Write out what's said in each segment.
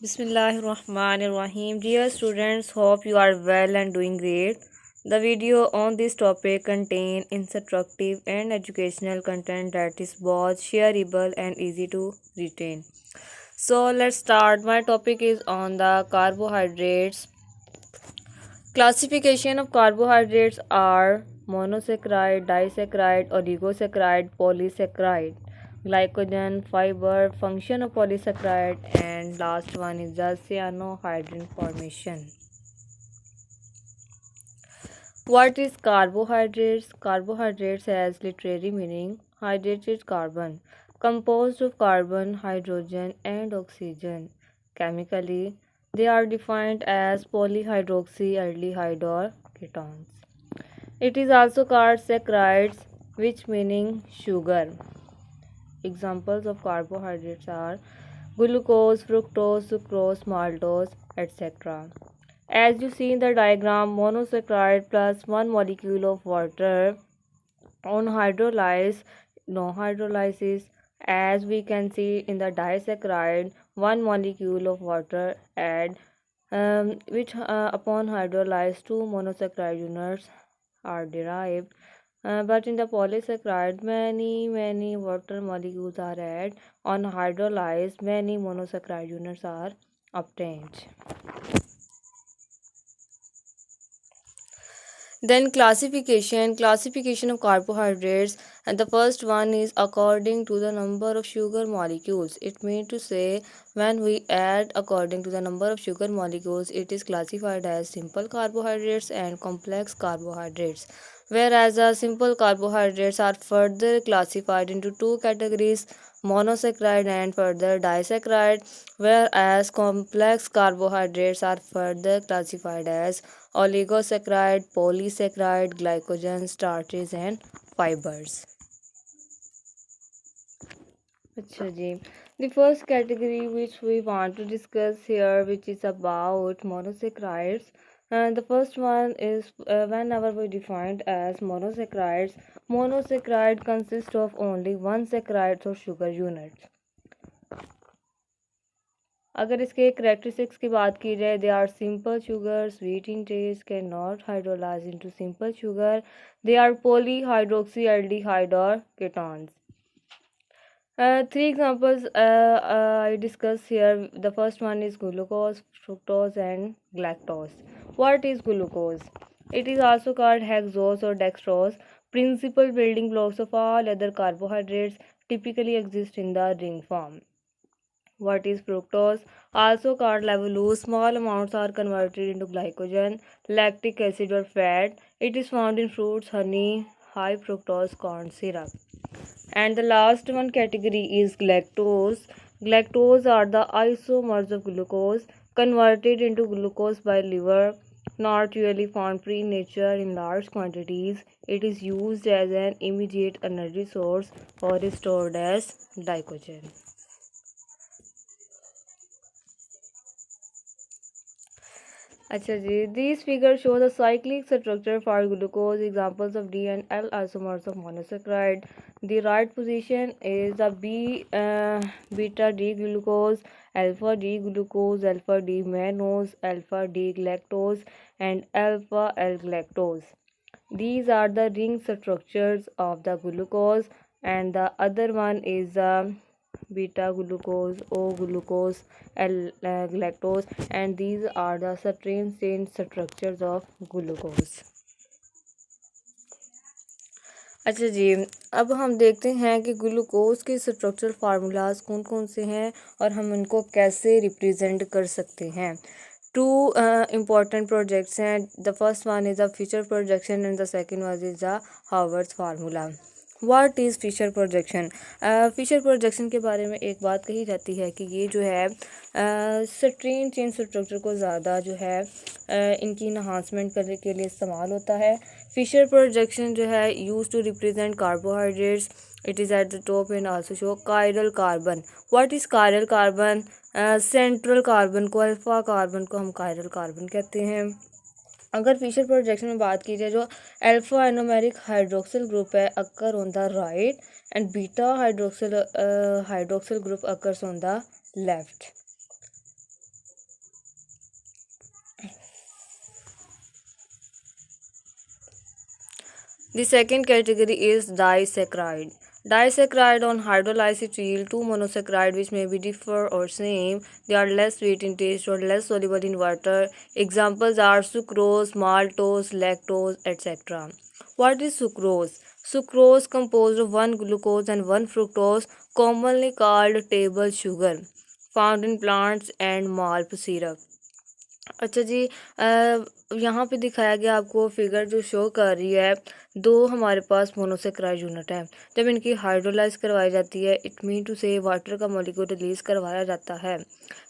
Bismillahirrahmanirrahim. Dear students, hope you are well and doing great. The video on this topic contain instructive and educational content that is both shareable and easy to retain. So let's start. My topic is on the carbohydrates. Classification of carbohydrates are monosaccharide, disaccharide, oligosaccharide, polysaccharide, glycogen, fiber, function of polysaccharide, and last one is the cyanohydrin formation. What is carbohydrates? Carbohydrates has literary meaning hydrated carbon, composed of carbon, hydrogen, and oxygen. Chemically, they are defined as polyhydroxyaldehyde or ketones. It is also called saccharides, which meaning sugar. Examples of carbohydrates are glucose, fructose, sucrose, maltose, etc. As you see in the diagram, monosaccharide plus one molecule of water on hydrolyze, no hydrolysis. As we can see in the disaccharide, one molecule of water add which upon hydrolyze two monosaccharide units are derived. But in the polysaccharide, many water molecules are added. On hydrolyzed, many monosaccharide units are obtained. Then classification of carbohydrates, and the first one is according to the number of sugar molecules. It means to say when we add according to the number of sugar molecules, it is classified as simple carbohydrates and complex carbohydrates. Whereas the simple carbohydrates are further classified into two categories, monosaccharide and further disaccharide, whereas complex carbohydrates are further classified as oligosaccharide, polysaccharide, glycogen, starches and fibers. अच्छा जी. The first category which we want to discuss here, which is about monosaccharides. And the first one is whenever we defined as monosaccharides, monosaccharide consists of only one saccharide or sugar unit. अगर इसके characteristics की बात की जाए, they are simple sugar, sweet in taste, can not hydrolyse into simple sugar, they are polyhydroxyaldehyde or ketones. Three examples I discuss here. The first one is glucose, fructose, and galactose. What is glucose? It is also called hexose or dextrose. Principal building blocks of all other carbohydrates typically exist in the ring form. What is fructose? Also called levulose. Small amounts are converted into glycogen, lactic acid, or fat. It is found in fruits, honey, high fructose corn syrup. And the last one category is galactose. Galactose are the isomers of glucose converted into glucose by liver, not usually found free in nature in large quantities. It is used as an immediate energy source or is stored as glycogen. अच्छा जी, these figures show the cyclic structure for glucose, examples of D and L isomers of monosaccharide. The right position is the beta D glucose, alpha D glucose, alpha D mannose, alpha D galactose, and alpha L galactose. These are the ring structures of the glucose, and the other one is beta glucose, O glucose, L galactose, and these are the strange chain structures of glucose. अच्छा जी, अब हम देखते हैं कि glucose के structural formulas कौन कौन से हैं और हम उनको कैसे रिप्रेजेंट कर सकते हैं. Two important projects हैं. The first one is the Fisher projection and the second one is the Howard's formula. What is Fisher projection? Fisher projection के बारे में एक बात कही जाती है कि ये जो है स्ट्रेन चेन स्ट्रक्चर को ज़्यादा जो है इनकी इन्हांसमेंट करने के लिए इस्तेमाल होता है. फिशर प्रोजेक्शन जो है use to represent carbohydrates. It is at the top and also show chiral carbon. What is chiral carbon? Central carbon को, अल्फा कार्बन को हम कायरल कार्बन कहते हैं. अगर फिशर प्रोजेक्शन में बात की जाए, जो अल्फा एनोमेरिक हाइड्रोक्सिल ग्रुप है occur on the right and beta hydroxyl group occurs on the left. The second category is disaccharide. Disaccharide on hydrolysis yield two monosaccharide which may be differ or same. They are less sweet in taste or less soluble in water. Examples are sucrose, maltose, lactose, etc. What is sucrose? Sucrose composed of one glucose and one fructose, commonly called table sugar, found in plants and malt syrup. अच्छा जी, यहाँ पे दिखाया गया आपको figure जो show कर रही है, दो हमारे पास मोनोसेक्राइड यूनिट है। जब इनकी हाइड्रोलाइज करवाई जाती है, इट मीन टू से वाटर का मॉलिक्यूल रिलीज करवाया जाता है,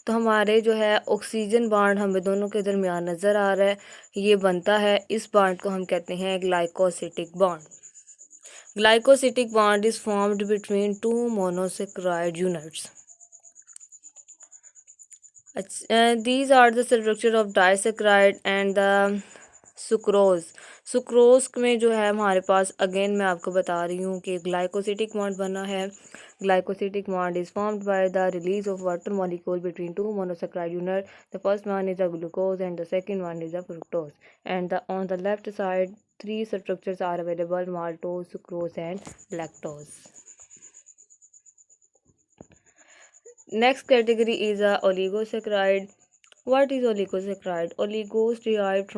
तो हमारे जो है ऑक्सीजन बॉन्ड हमें दोनों के दरमियान नज़र आ रहा है, ये बनता है। इस बॉन्ड को हम कहते हैं glycosidic bond. Glycosidic bond is formed between two monosaccharide units. These are the structure of disaccharide and the sucrose. Sucrose में जो है हमारे पास अगेन मैं आपको बता रही हूँ कि ग्लाइकोसिटिक बॉन्ड बना है। Glycosidic bond is formed by the release of water molecule between two monosaccharide unit. The first one is the glucose and the second one is the fructose, and the on the left side three structures are available: maltose, sucrose and lactose. Next category is a oligosaccharide. What is oligosaccharide? Oligos derived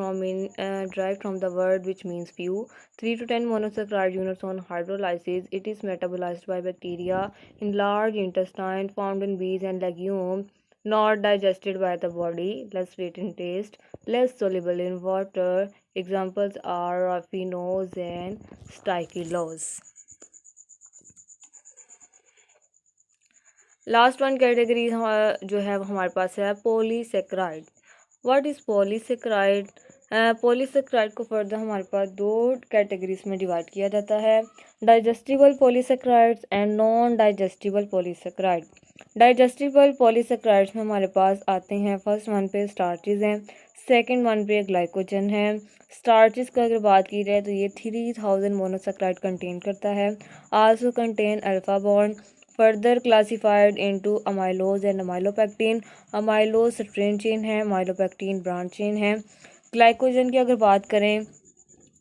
from the word which means few. 3 to 10 monosaccharide units on hydrolysis. It is metabolized by bacteria in large intestine, found in bees and legumes. Not digested by the body. Less sweet in taste. Less soluble in water. Examples are raffinose and stachylos. Last one category जो है हमारे पास है polysaccharide. What is polysaccharide? Polysaccharide को further हमारे पास दो categories में divide किया जाता है: digestible polysaccharides and non digestible polysaccharide. Digestible polysaccharides में हमारे पास आते हैं, फर्स्ट वन पे स्टार्चेज हैं, सेकंड वन पे ग्लाइकोजन है। स्टार्चेज की अगर बात की जाए तो ये 3000 मोनोसेक्राइड कंटेन करता है। Also contain alpha bond, further classified into amylose and amylopectin. Amylose strain chain है, अमाइलोपेक्टिन ब्रांच चेन है। ग्लाइकोजन की अगर बात करें,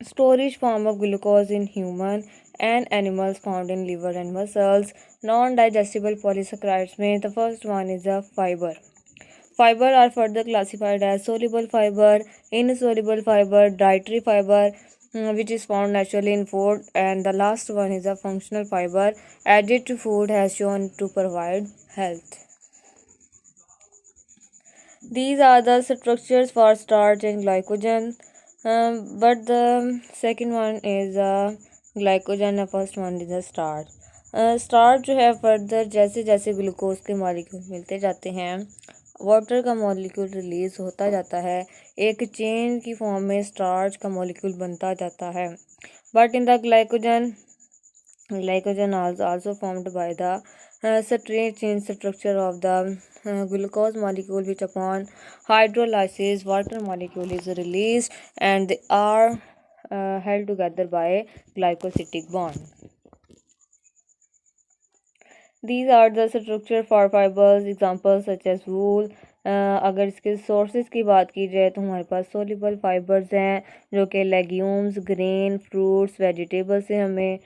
storage form of glucose in human and animals found in liver and muscles. Non digestible polysaccharides में the first one is a fibre. Fiber are further classified as soluble fiber, insoluble fiber, dietary fiber, which is found naturally in food, and the last one is a functional fiber added to food has shown to provide health. These are the structures for starch and glycogen, but the second one is glycogen, the first one is the starch. Starch जो है further जैसे जैसे glucose के molecule मिलते जाते हैं, water का molecule release होता जाता है, एक चेन की फॉर्म में स्टार्च का मॉलिक्यूल बनता जाता है। But in the glycogen also formed by the straight chain structure of the glucose molecule, which upon hydrolysis water molecule is released and they are held together by glycosidic bond. These are the structure for fibers, examples such as wool. अगर इसके sources की बात की जाए तो हमारे पास soluble fibres हैं जो कि लेग्यूम्स, ग्रेन, फ्रूट्स, वेजिटेबल से हमें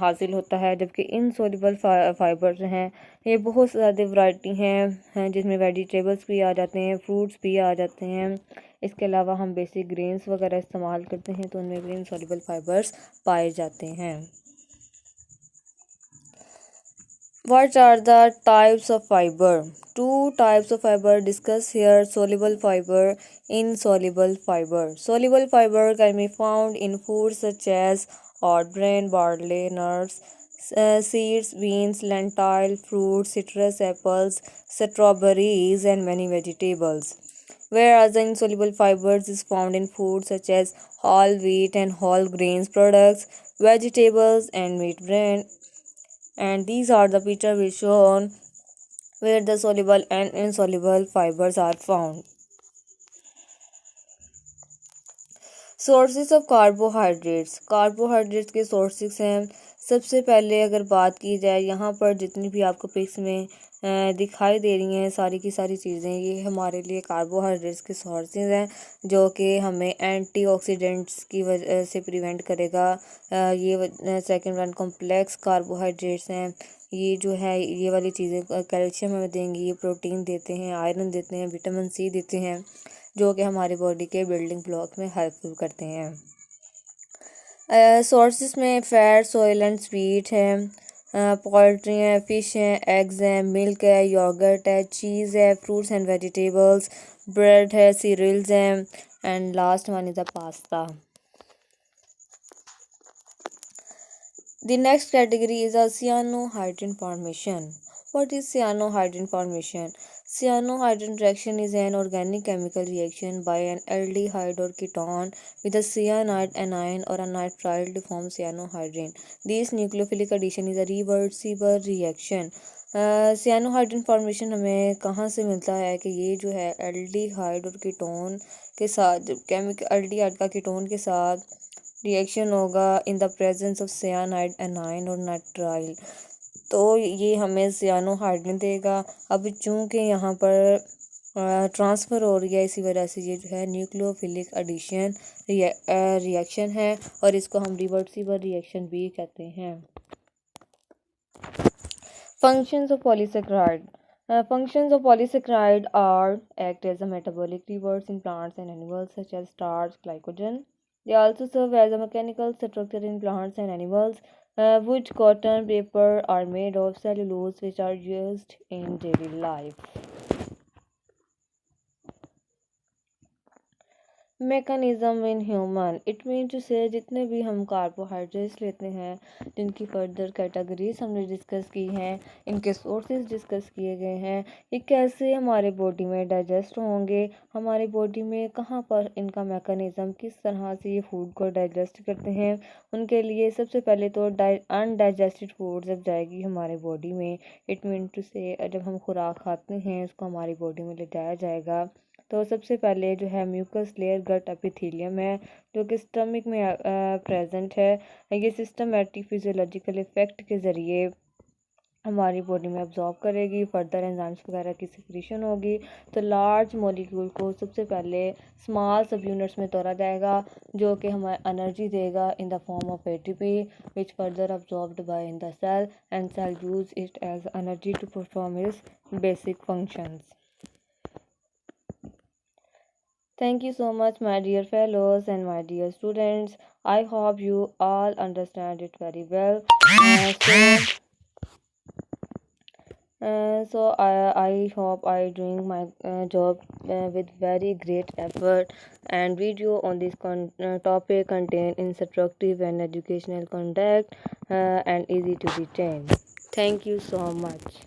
हासिल होता है, जबकि इनसोल्यूबल फाइबर्स हैं ये बहुत ज़्यादा वैरायटी हैं जिसमें वेजिटेबल्स भी आ जाते हैं, फ्रूट्स भी आ जाते हैं। इसके अलावा हम बेसिक ग्रेन्स वगैरह इस्तेमाल करते हैं तो उनमें भी इनसोल्यूबल फाइबर्स पाए जाते हैं। What are the types of fiber? Two types of fiber discussed here: soluble fiber, insoluble fiber. Soluble fiber can be found in foods such as oat bran, barley, nuts, seeds, beans, lentil, fruits, citrus, apples, strawberries, and many vegetables. Whereas the insoluble fibers is found in foods such as whole wheat and whole grains products, vegetables, and wheat bran. And these are the picture which shown where the soluble and insoluble fibers are found. Sources of carbohydrates. Carbohydrates के sources हैं, सबसे पहले अगर बात की जाए यहाँ पर जितनी भी आपको पिक्स में दिखाई दे रही हैं सारी की सारी चीज़ें, ये हमारे लिए कार्बोहाइड्रेट्स के सोर्सेज हैं जो कि हमें एंटीऑक्सीडेंट्स की वजह से प्रिवेंट करेगा। ये सेकंड वन कॉम्प्लेक्स कार्बोहाइड्रेट्स हैं, ये जो है ये वाली चीज़ें कैल्शियम हमें देंगी, ये प्रोटीन देते हैं, आयरन देते हैं, विटामिन सी देते हैं, जो कि हमारी बॉडी के बिल्डिंग ब्लॉक में हेल्पफुल करते हैं। सोर्सेस में फैट, ऑयल एंड स्वीट है, पोल्ट्री है, फ़िश है, एग्स हैं, मिल्क है, योगर्ट है, चीज़ है, फ्रूट्स एंड वेजिटेबल्स, ब्रेड है, सीरियल्स हैं, and last one is the pasta. The next category is a cyanohydrin formation. What is cyanohydrin formation? Cyanohydrin reaction is an organic chemical reaction by an aldehyde or ketone with a cyanide anion or a nitrile to form cyanohydrin. This nucleophilic addition is a reversible reaction. cyanohydrin formation हमें कहाँ से मिलता है कि ये जो है aldehyde और कीटोन के साथ केमिकल एल्डिहाइड का कीटोन के साथ रिएक्शन होगा in the presence of cyanide anion और नाइट्राइल, तो ये हमें सियानोहाइड्रिन देगा। अब चूँकि यहाँ पर ट्रांसफ़र हो रही है, इसी वजह से ये जो है न्यूक्लियोफिलिक एडिशन रिएक्शन है और इसको हम रिवर्सिबल रिएक्शन भी कहते हैं। Functions of polysaccharide. Functions of polysaccharide are act as a metabolic reverse in plants and animals such as starch, glycogen. They also serve as a mechanical structure in plants and animals. Wood, cotton, paper are made of cellulose which are used in daily life. Mechanism in human, it mean to say जितने भी हम carbohydrates लेते हैं जिनकी further categories हमने discuss की हैं, इनके सोर्सेज डिस्कस किए गए हैं, ये कैसे हमारे बॉडी में डाइजेस्ट होंगे, हमारी बॉडी में कहाँ पर इनका मैकेनिज़्म किस तरह से ये फूड को डाइजेस्ट करते हैं, उनके लिए सबसे पहले तो अनडाइजेस्टेड फूड जब जाएगी हमारे बॉडी में, इट मीन टू से जब हम खुराक खाते हैं उसको हमारी बॉडी में ले जाया जाएगा, तो सबसे पहले जो है म्यूकस लेयर गट एपिथेलियम है जो कि स्टमक में प्रेजेंट है। ये सिस्टमेटिक फिजियोलॉजिकल इफ़ेक्ट के ज़रिए हमारी बॉडी में अब्जॉर्ब करेगी, फर्दर एंजाइम्स वगैरह की सिक्रीशन होगी, तो लार्ज मॉलिक्यूल को सबसे पहले स्मॉल सब यूनिट्स में तोड़ा जाएगा जो कि हमें एनर्जी देगा in the form of ATP which further absorbed by in the cell and cell use it as energy to perform its basic functions. Thank you so much, my dear fellows and my dear students. I hope you all understand it very well. I hope I doing my job with very great effort, and video on this topic contain instructive and educational content and easy to retain. Thank you so much.